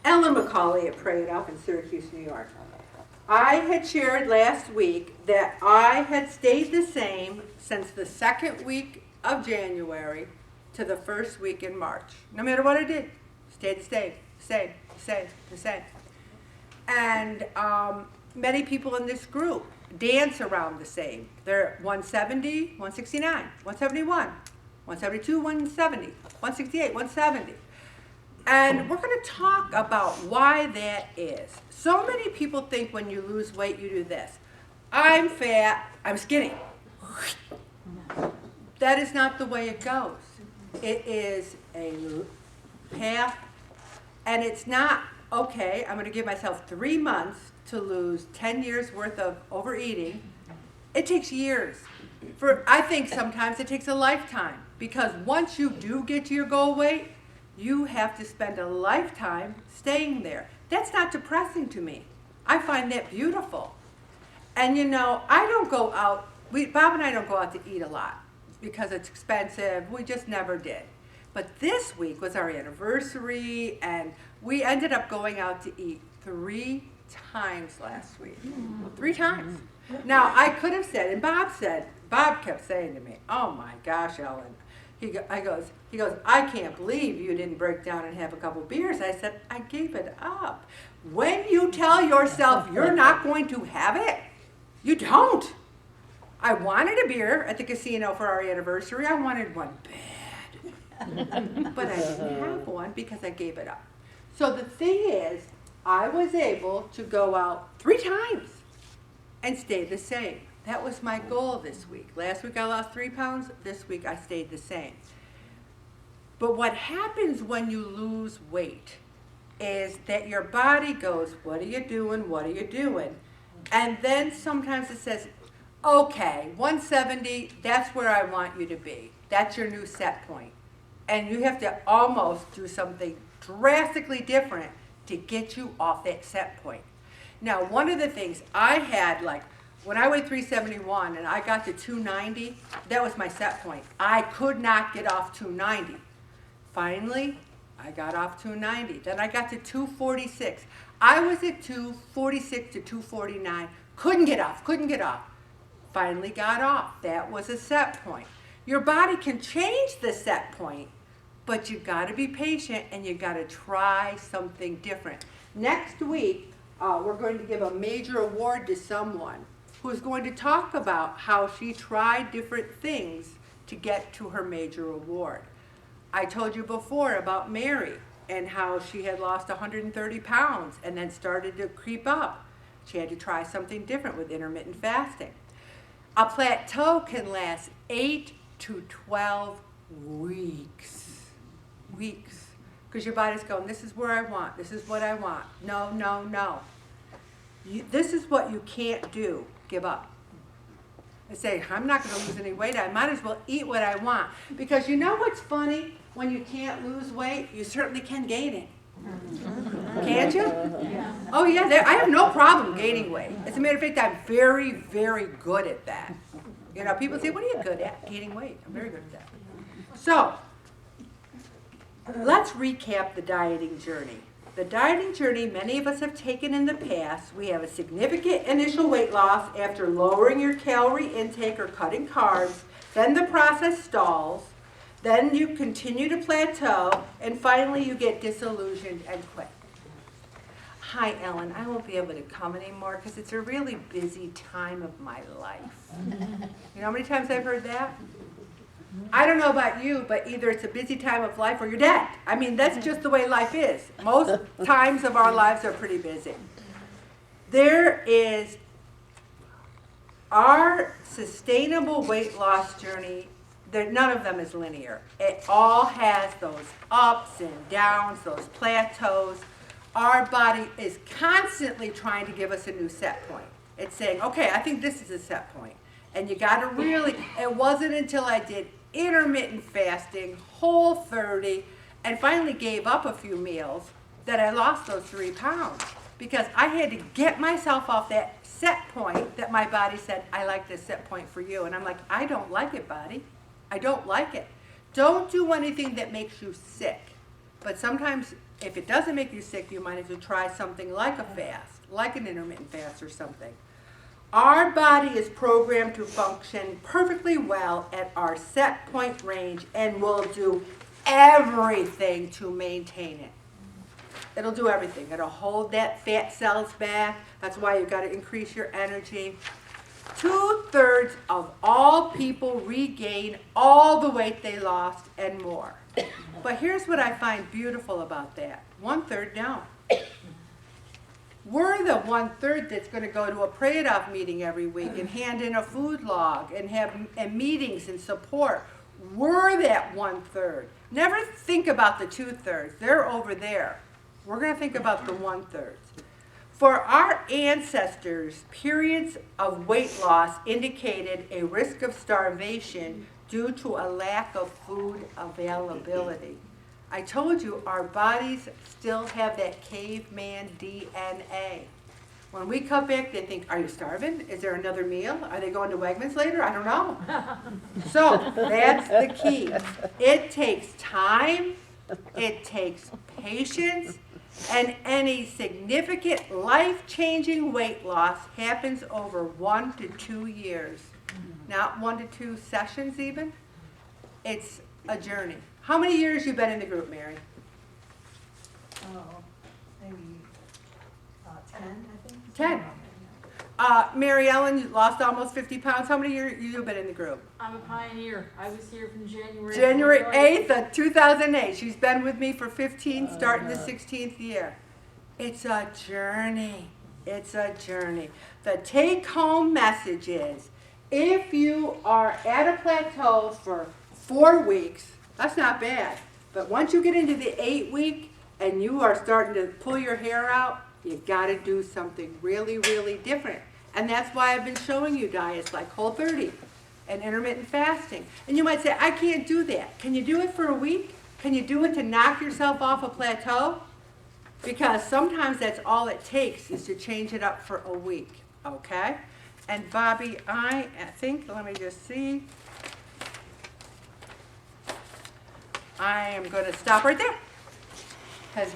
Ellen McCauley at Plateaus in Syracuse, New York. I had shared last week that I had stayed the same since the second week of January to the first week in March. No matter what I did, stayed the same. And many people in this group dance around the same. They're 170, 169, 171, 172, 170, 168, 170. And we're going to talk about why that is. So many people think when you lose weight, you do this. I'm fat, I'm skinny. That is not the way it goes. It is a path, and it's not, okay, I'm going to give myself 3 months to lose 10 years worth of overeating. It takes years. I think sometimes it takes a lifetime, because once you do get to your goal weight, you have to spend a lifetime staying there. That's not depressing to me. I find that beautiful. And you know, I don't go out, Bob and I don't go out to eat a lot because it's expensive. We just never did. But this week was our anniversary, and we ended up going out to eat 3 times last week. 3 times. Now, I could have said, and Bob kept saying to me, oh my gosh, Ellen. He goes, I can't believe you didn't break down and have a couple beers. I said, I gave it up. When you tell yourself you're not going to have it, you don't. I wanted a beer at the casino for our anniversary. I wanted one bad. But I didn't have one because I gave it up. So the thing is, I was able to go out 3 times and stay the same. That was my goal this week. Last week I lost 3 pounds. This week I stayed the same. But what happens when you lose weight is that your body goes, what are you doing? What are you doing? And then sometimes it says, okay, 170, that's where I want you to be. That's your new set point. And you have to almost do something drastically different to get you off that set point. Now, one of the things I had, like, when I weighed 371 and I got to 290, that was my set point. I could not get off 290. Finally, I got off 290. Then I got to 246. I was at 246 to 249. Couldn't get off. Finally got off. That was a set point. Your body can change the set point, but you got to be patient and you got to try something different. Next week, we're going to give a major award to someone who's going to talk about how she tried different things to get to her major award. I told you before about Mary and how she had lost 130 pounds and then started to creep up. She had to try something different with intermittent fasting. A plateau can last 8 to 12 weeks. Because your body's going, this is where I want, this is what I want. No. This is what you can't do. Give up. I say, I'm not going to lose any weight. I might as well eat what I want. Because you know what's funny? When you can't lose weight, you certainly can gain it. Can't you? Yeah. Oh, yeah. I have no problem gaining weight. As a matter of fact, I'm very, very good at that. You know, people say, what are you good at? Gaining weight. I'm very good at that. So, let's recap the dieting journey. The dieting journey many of us have taken in the past. We have a significant initial weight loss after lowering your calorie intake or cutting carbs. Then the process stalls. Then you continue to plateau. And finally, you get disillusioned and quit. Hi, Ellen. I won't be able to come anymore because it's a really busy time of my life. You know how many times I've heard that? I don't know about you, but either it's a busy time of life or you're dead. I mean, that's just the way life is. Most times of our lives are pretty busy. There is our sustainable weight loss journey. None of them is linear. It all has those ups and downs, those plateaus. Our body is constantly trying to give us a new set point. It's saying, okay, I think this is a set point. And you got to really, it wasn't until I did intermittent fasting, Whole30, and finally gave up a few meals that I lost those 3 pounds. Because I had to get myself off that set point that my body said, I like this set point for you. And I'm like, I don't like it, body. I don't like it. Don't do anything that makes you sick. But sometimes if it doesn't make you sick, you might as well try something like a fast, like an intermittent fast or something. Our body is programmed to function perfectly well at our set point range and will do everything to maintain it. It'll do everything. It'll hold that fat cells back. That's why you've got to increase your energy. 2/3 of all people regain all the weight they lost and more. But here's what I find beautiful about that. 1/3 don't. We're the 1/3 that's going to go to a Plateaus meeting every week and hand in a food log and have meetings and support. We're that 1/3. Never think about the 2/3. They're over there. We're going to think about the 1/3. For our ancestors, periods of weight loss indicated a risk of starvation due to a lack of food availability. I told you our bodies still have that caveman DNA. When we come back, they think, are you starving? Is there another meal? Are they going to Wegmans later? I don't know. So that's the key. It takes time, it takes patience, and any significant life-changing weight loss happens over 1 to 2 years. Not 1 to 2 sessions even. It's a journey. How many years you been in the group, Mary? Oh, maybe 10, I think. 10. Mary Ellen, you lost almost 50 pounds. How many years you been in the group? I'm a pioneer. I was here from January. January 8th of 2008. She's been with me for 15, starting the 16th year. It's a journey. It's a journey. The take-home message is, if you are at a plateau for 4 weeks, that's not bad. But once you get into the 8-week and you are starting to pull your hair out, you got to do something really, really different. And that's why I've been showing you diets like Whole30 and intermittent fasting. And you might say, I can't do that. Can you do it for a week? Can you do it to knock yourself off a plateau? Because sometimes that's all it takes is to change it up for a week, okay? And Bobby, I think, let me just see. I am going to stop right there. Has